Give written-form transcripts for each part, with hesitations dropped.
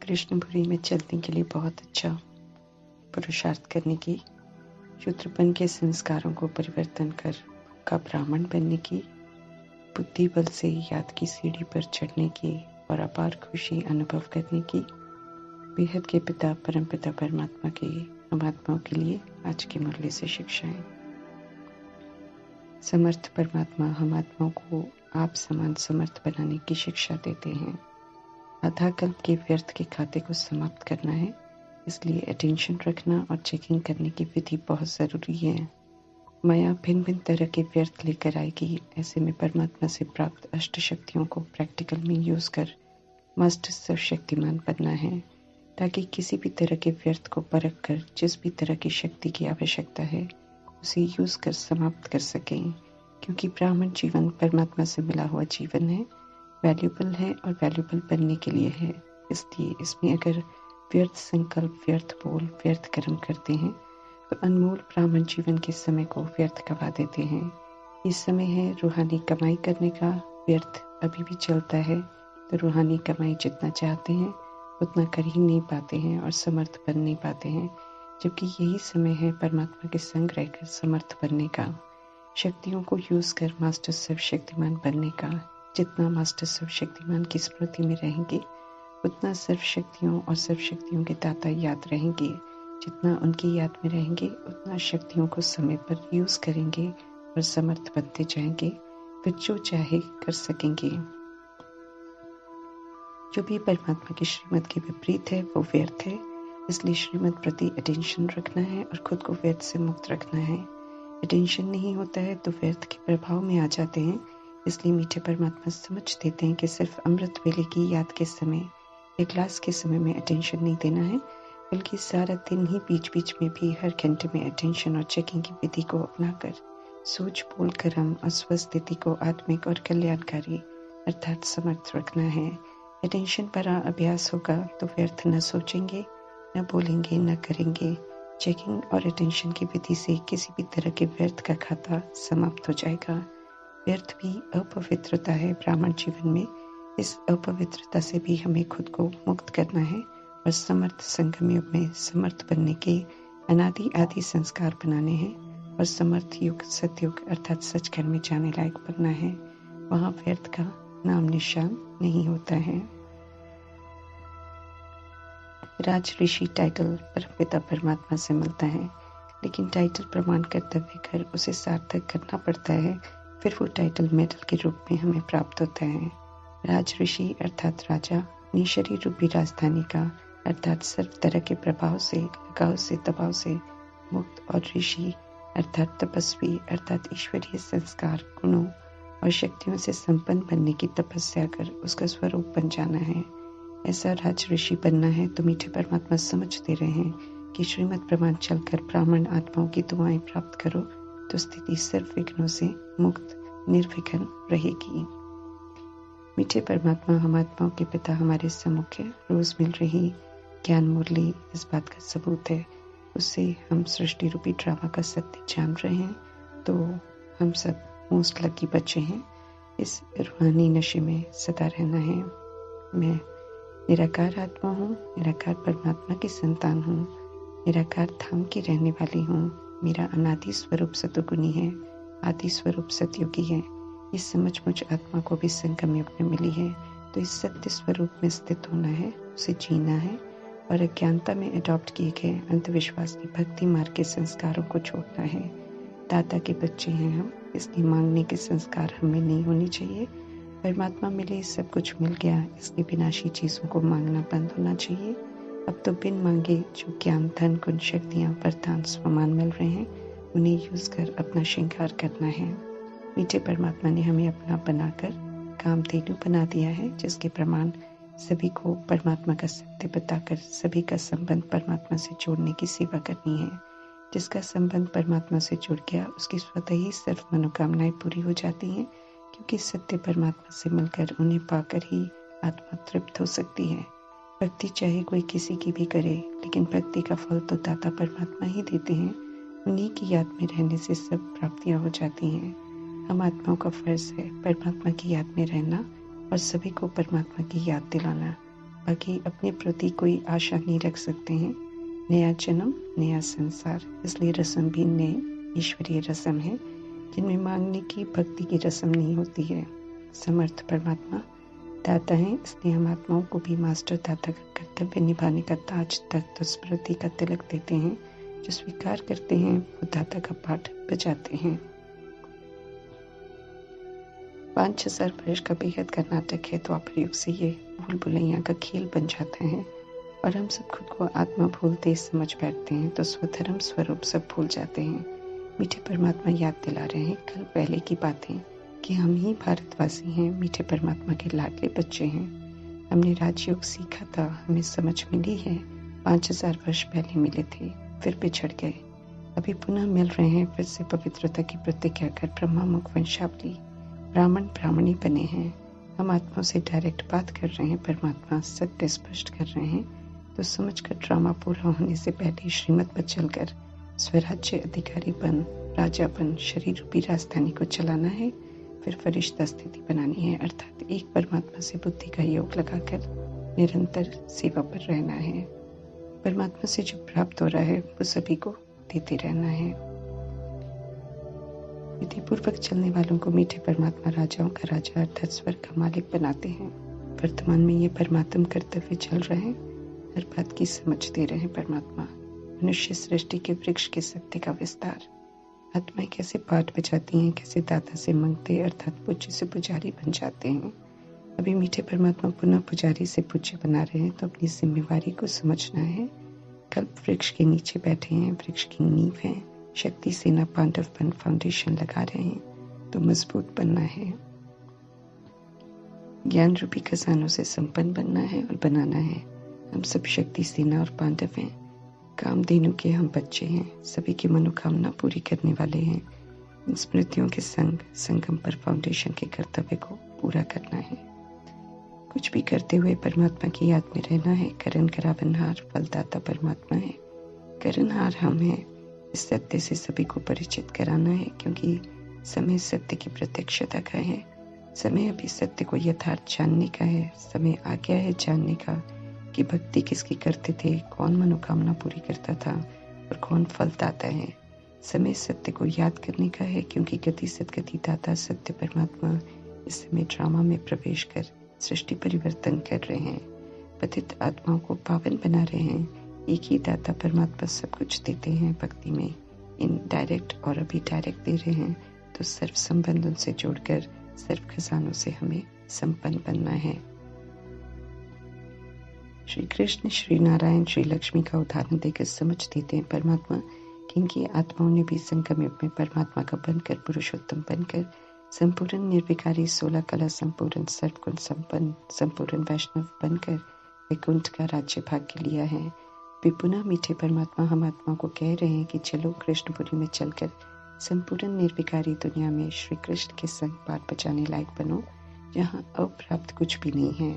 कृष्णपुरी में चलने के लिए बहुत अच्छा पुरुषार्थ करने की, शूद्रपन के संस्कारों को परिवर्तन कर का ब्राह्मण बनने की, बुद्धि बल से याद की सीढ़ी पर चढ़ने की और अपार खुशी अनुभव करने की, बेहद के पिता परमपिता परमात्मा के हम आत्माओं के लिए आज की मुरली से शिक्षाएं। समर्थ परमात्मा हम आत्माओं को आप समान समर्थ बनाने की शिक्षा देते हैं। आधा कल्प के व्यर्थ के खाते को समाप्त करना है, इसलिए अटेंशन रखना और चेकिंग करने की विधि बहुत जरूरी है। माया भिन्न भिन्न तरह के व्यर्थ लेकर आएगी। ऐसे में परमात्मा से प्राप्त अष्ट शक्तियों को प्रैक्टिकल में यूज कर मास्टर सर्वशक्तिमान बनना है, ताकि किसी भी तरह के व्यर्थ को परख कर जिस भी तरह की शक्ति की आवश्यकता है उसे यूज कर समाप्त कर सकें। क्योंकि ब्राह्मण जीवन परमात्मा से मिला हुआ जीवन है, वैल्यूबल है और वैल्यूबल बनने के लिए है। इसलिए इसमें अगर व्यर्थ संकल्प, व्यर्थ बोल, व्यर्थ कर्म करते हैं तो अनमोल ब्राह्मण जीवन के समय को व्यर्थ गवा देते हैं। ये समय है रूहानी कमाई करने का। व्यर्थ अभी भी चलता है तो रूहानी कमाई जितना चाहते हैं उतना कर ही नहीं पाते हैं और समर्थ बन नहीं पाते हैं, जबकि यही समय है परमात्मा के संग रहकर समर्थ बनने का, शक्तियों को यूज कर मास्टर सर्वशक्तिमान बनने का। जितना मास्टर सर्वशक्तिमान की स्मृति में रहेंगे उतना सर्व शक्तियों और सर्व शक्तियों के दाता याद रहेंगे। जितना उनकी याद में रहेंगे उतना शक्तियों को समय पर यूज करेंगे और समर्थ बनते जाएंगे, फिर जो चाहे कर सकेंगे। जो भी परमात्मा की श्रीमत के विपरीत है वो व्यर्थ है, इसलिए श्रीमत प्रति अटेंशन रखना है और खुद को व्यर्थ से मुक्त रखना है। अटेंशन नहीं होता है तो व्यर्थ के प्रभाव में आ जाते हैं। इसलिए मीठे परमात्मा समझ देते हैं कि सिर्फ अमृत वेले की याद के समय या क्लास के समय में अटेंशन नहीं देना है, बल्कि सारा दिन ही बीच बीच में भी हर घंटे में अटेंशन और चेकिंग की विधि को अपनाकर सोच बोल कर्म और स्वस्थिति को आत्मिक और कल्याणकारी अर्थात समर्थ रखना है। अटेंशन पर अभ्यास होगा तो व्यर्थ न सोचेंगे, न बोलेंगे, न करेंगे। चेकिंग और अटेंशन की विधि से किसी भी तरह के व्यर्थ का खाता समाप्त हो जाएगा। व्यर्थ भी अपवित्रता है ब्राह्मण जीवन में। इस अपवित्रता से भी हमें खुद को मुक्त करना है और समर्थ संगम युग में समर्थ बनने के अनादि आदि संस्कार बनाने हैं और समर्थ युग सतयुग अर्थात सचखंड में जाने लायक बनना है। वहाँ व्यर्थ का नाम निशान नहीं होता है। राज ऋषि टाइटल परमपिता परमात्मा से मिलता है, लेकिन टाइटल प्रमाण कर्तव्य कर उसे सार्थक करना पड़ता है, फिर वो टाइटल मेडल के रूप में हमें प्राप्त होता है। राज ऋषि अर्थात राजा, निशरी रूपी राजधानी का अर्थात सर्व तरह के प्रभाव से, लगाव से, दबाव से मुक्त, और ऋषि अर्थात तपस्वी अर्थात ईश्वरीय संस्कार, गुणों और शक्तियों से संपन्न बनने की तपस्या कर उसका स्वरूप बन जाना है। ऐसा राज ऋषि बनना है तो मीठे परमात्मा समझ दे रहे हैं कि श्रीमद प्रमाण चलकर ब्राह्मण आत्माओं की दुआएं प्राप्त करो तो स्थिति सर्व विघ्नों से मुक्त निर्विघ्न रहेगी। मीठे परमात्मा हम आत्माओं के पिता हमारे सम्मुख है। रोज मिल रही ज्ञान मुरली इस बात का सबूत है। उससे हम सृष्टि रूपी ड्रामा का सत्य जान रहे हैं, तो हम सब मोस्ट लकी बच्चे हैं। इस रूहानी नशे में सदा रहना है। मैं निराकार आत्मा हूँ, निराकार परमात्मा की संतान हूँ, निराकार धाम की रहने वाली हूँ। मेरा अनादि स्वरूप सतुगुणी है, आदि स्वरूप सतयुगी है। इस समझ मुझ आत्मा को भी संगम युग में मिली है, तो इस सत्य स्वरूप में स्थित होना है, उसे जीना है और अज्ञानता में अडॉप्ट किए गए अंधविश्वास की भक्ति मार्ग के संस्कारों को छोड़ना है। दाता के बच्चे हैं हम, इसलिए मांगने के संस्कार हमें नहीं होने चाहिए। परमात्मा मिले, सब कुछ मिल गया, इसलिए विनाशी चीजों को मांगना बंद होना चाहिए। अब तो बिन मांगे जो ज्ञान, धन, गुण, शक्तियाँ, वरदान, स्वमान मिल रहे हैं, उन्हें यूज कर अपना श्रृंगार करना है। मीठे परमात्मा ने हमें अपना बनाकर कामधेनु बना दिया है, जिसके प्रमाण सभी को परमात्मा का सत्य बताकर सभी का संबंध परमात्मा से जोड़ने की सेवा करनी है। जिसका संबंध परमात्मा से जुड़ गया उसकी स्वतः ही सर्व मनोकामनाएं पूरी हो जाती हैं, क्योंकि सत्य परमात्मा से मिलकर उन्हें पाकर ही आत्मा तृप्त हो सकती है। भक्ति चाहे कोई किसी की भी करे, लेकिन भक्ति का फल तो दाता परमात्मा ही देते हैं। उन्हीं की याद में रहने से सब प्राप्तियां हो जाती हैं। हम आत्माओं का फर्ज है परमात्मा की याद में रहना और सभी को परमात्मा की याद दिलाना। बाकी अपने प्रति कोई आशा नहीं रख सकते हैं। नया जन्म, नया संसार, इसलिए रस्म भी नए ईश्वरीय रस्म है जिनमें मांगने की, भक्ति की रस्म नहीं होती है। समर्थ परमात्मा दाता हैं, इसलिए हम आत्माओं को भी मास्टर दाता का कर्तव्य निभाने का ताज तख्त स्मृति का तिलक देते हैं। जो स्वीकार करते हैं वो दाता का पाठ बजाते हैं। 5,000 वर्ष का बेहद का नाटक है, द्वापर युग से ये भूल भुलैया का खेल बन जाता है और हम सब खुद को आत्मा भूलते समझ बैठते हैं तो स्वधर्म स्वरूप सब भूल जाते हैं। मीठे परमात्मा याद दिला रहे हैं कल पहले की बातें कि हम ही भारतवासी हैं, मीठे परमात्मा के लाडले बच्चे हैं। हमने राजयोग सीखा था, हमें समझ मिली है। 5,000 वर्ष पहले मिले थे, फिर बिछड़ गए, अभी पुनः मिल रहे हैं। फिर से पवित्रता की प्रतिज्ञा कर ब्रह्मा मुख वंशावली ब्राह्मण ब्राह्मणी बने हैं। हम आत्मा से डायरेक्ट बात कर रहे हैं, परमात्मा सत्य स्पष्ट कर रहे हैं। तो समझकर ड्रामा पूरा होने से पहले श्रीमत पर चलकर स्वराज्य अधिकारी बन, राजा बन, शरीर रूपी राजधानी को चलाना है। फिर फरिश्ता स्थिति बनानी है, अर्थात एक परमात्मा से बुद्धि का योग लगाकर निरंतर सेवा पर रहना है। परमात्मा से जो प्राप्त हो रहा है वो सभी को देते रहना है। विधि पूर्वक चलने वालों को मीठे परमात्मा राजाओं का राजा अर्थात स्वर्ग का मालिक बनाते हैं। वर्तमान में ये परमात्म कर्तव्य चल रहे हैं, हर बात की समझ दे रहे हैं परमात्मा। मनुष्य सृष्टि के वृक्ष के सत्य का विस्तार, आत्माएं कैसे पाठ बजाती हैं, कैसे दाता से मांगते अर्थात पूज्य से पुजारी बन जाते हैं। अभी मीठे परमात्मा पुनः पुजारी से पूज्य बना रहे हैं, तो अपनी जिम्मेवारी को समझना है। कल्प वृक्ष के नीचे बैठे हैं, वृक्ष की नींव है। शक्ति सेना पांडव बन फाउंडेशन लगा रहे हैं, तो मजबूत बनना है। ज्ञान रूपी खजानों से संपन्न बनना है और बनाना है। हम सब शक्ति सेना और पांडव हैं, कामधेनु के हम बच्चे हैं, सभी की मनोकामना पूरी करने वाले हैं। इन स्मृतियों के संग संगम पर फाउंडेशन के कर्तव्य को पूरा करना है। कुछ भी करते हुए परमात्मा की याद में रहना है। करण करावनहार फलदाता परमात्मा है, करणहार हम हैं। इस सत्य से सभी को परिचित कराना है, क्योंकि समय सत्य की प्रत्यक्षता का है। समय अभी सत्य को यथार्थ जानने का है। समय आ गया है जानने का कि भक्ति किसकी करते थे, कौन मनोकामना पूरी करता था और कौन फल दाता है। समय सत्य को याद करने का है, क्योंकि गति सदगति दाता सत्य परमात्मा इस समय ड्रामा में प्रवेश कर सृष्टि परिवर्तन कर रहे हैं। पतित आत्माओं को पावन बना रहे हैं। एक ही दाता परमात्मा सब कुछ देते हैं भक्ति में, इन डायरेक्ट और अभी डायरेक्ट दे रहे हैं। तो सर्व संबंधों से जोड़कर सर्व खजानों से हमें संपन्न बनना है। श्री कृष्ण, श्री नारायण, श्री लक्ष्मी का उदाहरण देकर समझ देते हैं परमात्मा कि इनकी आत्माओं ने भी संगम युग में परमात्मा का बनकर पुरुषोत्तम बनकर संपूर्ण निर्विकारी 16 कला संपूर्ण सर्वगुण संपन्न संपूर्ण वैष्णव बनकर वैकुंठ का राज्य भाग्य लिया है। वे पुनः मीठे परमात्मा हम आत्मा को कह रहे हैं कि चलो कृष्णपुरी में चलकर संपूर्ण निर्विकारी दुनिया में श्री कृष्ण के संग पाठ बचाने लायक बनो, जहाँ अप्राप्त कुछ भी नहीं है।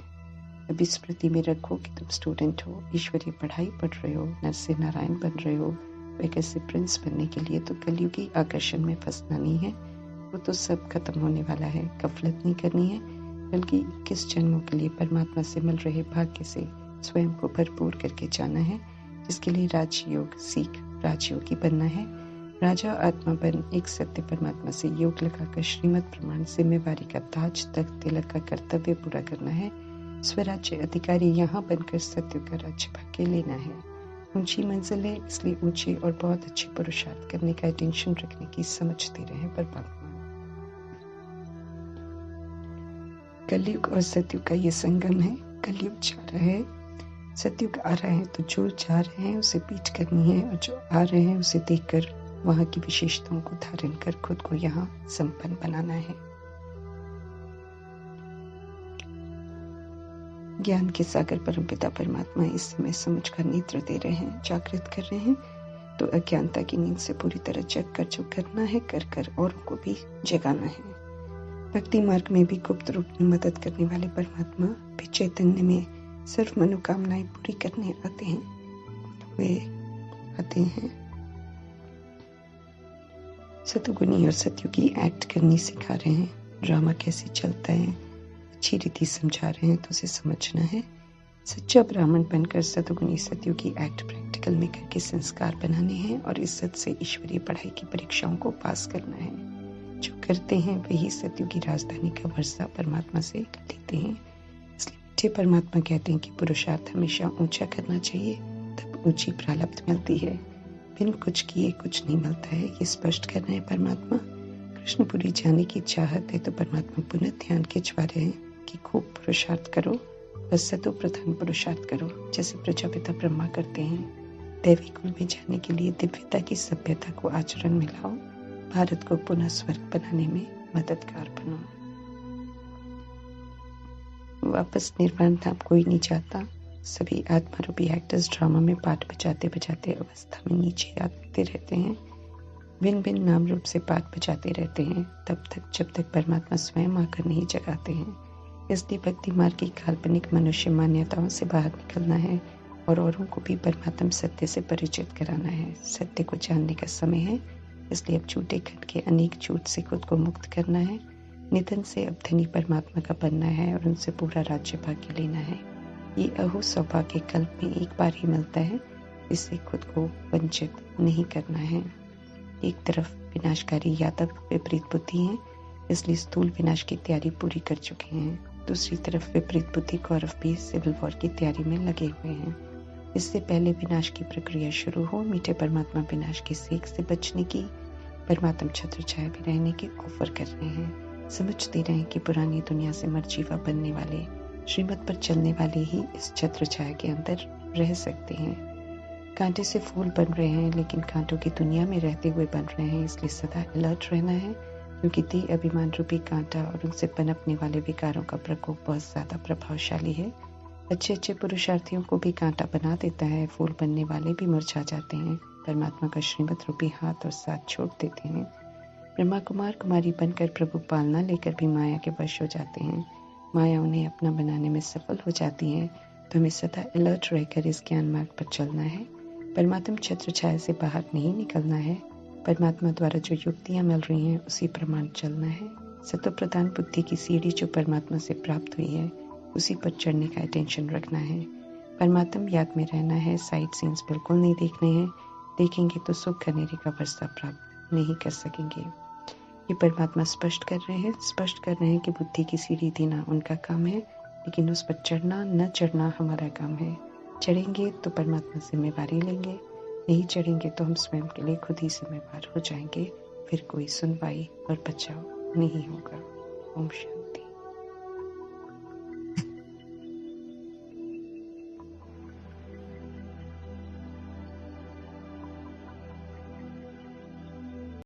अभी स्मृति में रखो कि तुम स्टूडेंट हो, ईश्वरीय पढ़ाई पढ़ रहे हो, नर से नारायण बन रहे हो। एक ऐसे प्रिंस बनने के लिए तो कलयुगी आकर्षण में फंसना नहीं है, वो तो सब खत्म होने वाला है। गफलत नहीं करनी है, बल्कि 21 जन्मों के लिए परमात्मा से मिल रहे भाग्य से स्वयं को भरपूर करके जाना है, जिसके लिए राजयोग सीख राजयोगी बनना है। राजा आत्मा बन एक सत्य परमात्मा से योग लगाकर श्रीमत प्रमाण जिम्मेवारी का ताज तक तिलक का कर्तव्य पूरा करना है। स्वराज्य अधिकारी यहाँ बनकर सत्य का राज्य भाग्य लेना है। ऊंची मंजिल है, इसलिए ऊंचे और बहुत अच्छे पुरुषार्थ करने का टेंशन रखने की समझ दे रहे हैं परमात्मा। कलयुग और सतयुग का ये संगम है। कलयुग जा रहा है, सतयुग आ रहा है, तो जो जा रहे हैं उसे पीठ करनी है और जो आ रहे हैं उसे देखकर वहां की विशेषताओं को धारण कर खुद को यहाँ संपन्न बनाना है। ज्ञान के सागर परमपिता परमात्मा इस समय समझ का नेत्र दे रहे हैं, जागृत कर रहे हैं। तो अज्ञानता की नींद से पूरी तरह जग कर जो करना है कर कर औरों को भी जगाना है। भक्ति मार्ग में भी गुप्त रूप में मदद करने वाले परमात्मा भी चैतन्य में सर्व मनोकामनाएं पूरी करने आते हैं। वे आते हैं सतुगुनी और सतयुगी एक्ट करनी सिखा रहे हैं। ड्रामा कैसे चलता है अच्छी रीति समझा रहे हैं, तो उसे समझना है। सच्चा ब्राह्मण बनकर सतोगुणी सतयुगी एक्ट प्रैक्टिकल में करके संस्कार बनाने हैं और इज्जत से ईश्वरीय पढ़ाई की परीक्षाओं को पास करना है। जो करते हैं वही सतयुगी राजधानी का वर्षा परमात्मा से लेते हैं। इसलिए मीठे परमात्मा कहते हैं कि पुरुषार्थ हमेशा ऊंचा करना चाहिए, तब ऊंची प्राप्ति मिलती है। बिन कुछ किए कुछ नहीं मिलता है, ये स्पष्ट कर रहे हैं परमात्मा। कृष्णपुरी जाने की चाहत है तो परमात्मा पुनः ध्यान खिंचवा रहे हैं कि खूब पुरुषार्थ करो, बस सतो प्रधान पुरुषार्थ करो, जैसे प्रजापिता ब्रह्मा करते हैं। दैवी कुल में जाने के लिए दिव्यता की सभ्यता को आचरण में लाओ, भारत को पुनः स्वर्ग बनाने में मददगार बनो। वापस निर्वाण धाम कोई नहीं चाहता। सभी आत्मारूपी एक्टर्स ड्रामा में पाठ बजाते बजाते अवस्था में नीचे आते रहते हैं, भिन्न भिन्न नाम रूप से पाठ बजाते रहते हैं, तब तक जब तक परमात्मा स्वयं आकर नहीं जगाते हैं। इसलिए भक्ति मार्ग की काल्पनिक मनुष्य मान्यताओं से बाहर निकलना है और औरों को भी परमात्म सत्य से परिचित कराना है। सत्य को जानने का समय है, इसलिए अब झूठे खट के अनेक झूठ से खुद को मुक्त करना है। निधन से अब धनी परमात्मा का बनना है और उनसे पूरा राज्य भाग्य लेना है। ये अहो सौभाग्य कल्प में एक बार ही मिलता है, इससे खुद को वंचित नहीं करना है। एक तरफ विनाशकारी यादव विपरीत बुद्धि हैं, इसलिए स्थूल विनाश की तैयारी पूरी कर चुके हैं। दूसरी तरफ विपरीत बुद्धि कौरव भी सिविल वॉर की तैयारी में लगे हुए हैं। इससे पहले विनाश की प्रक्रिया शुरू हो, मीठे परमात्मा विनाश की सेक से बचने की, परमात्म छत्र छाया में रहने की ऑफर कर रहे हैं। समझते रहें कि पुरानी दुनिया से मरजीवा बनने वाले, श्रीमत पर चलने वाले ही इस छत्र छाया के अंदर रह सकते हैं। कांटे से फूल बन रहे हैं, लेकिन कांटों की दुनिया में रहते हुए बन रहे हैं, इसलिए सदा अलर्ट रहना है, क्योंकि देह अभिमान रूपी कांटा और उनसे पनपने वाले विकारों का प्रकोप बहुत ज्यादा प्रभावशाली है। अच्छे अच्छे पुरुषार्थियों को भी कांटा बना देता है, फूल बनने वाले भी मुरझा जाते हैं, परमात्मा का श्रीमत रूपी हाथ और साथ छोड़ देते हैं। ब्रह्मा कुमार कुमारी बनकर प्रभु पालना लेकर भी माया के वश हो जाते हैं। माया उन्हें अपना बनाने में सफल हो जाती है, तो हमें सदा अलर्ट रहकर इस ज्ञान मार्ग पर चलना है। परमात्म छत्र छाया से बाहर नहीं निकलना है। परमात्मा द्वारा जो युक्तियां मिल रही हैं उसी प्रमाण चलना है। सतो प्रधान बुद्धि की सीढ़ी जो परमात्मा से प्राप्त हुई है उसी पर चढ़ने का अटेंशन रखना है। परमात्म याद में रहना है, साइड सीन्स बिल्कुल नहीं देखने हैं। देखेंगे तो सुख घनेरे का वर्षा प्राप्त नहीं कर सकेंगे। ये परमात्मा स्पष्ट कर रहे हैं कि बुद्धि की सीढ़ी देना उनका काम है, लेकिन उस पर चढ़ना न चढ़ना हमारा काम है। चढ़ेंगे तो परमात्मा जिम्मेवारी लेंगे, नहीं चढ़ेंगे तो हम स्वयं के लिए खुद ही जिम्मेवार हो जाएंगे। फिर कोई सुनवाई और बचाव नहीं होगा। ओम शांति।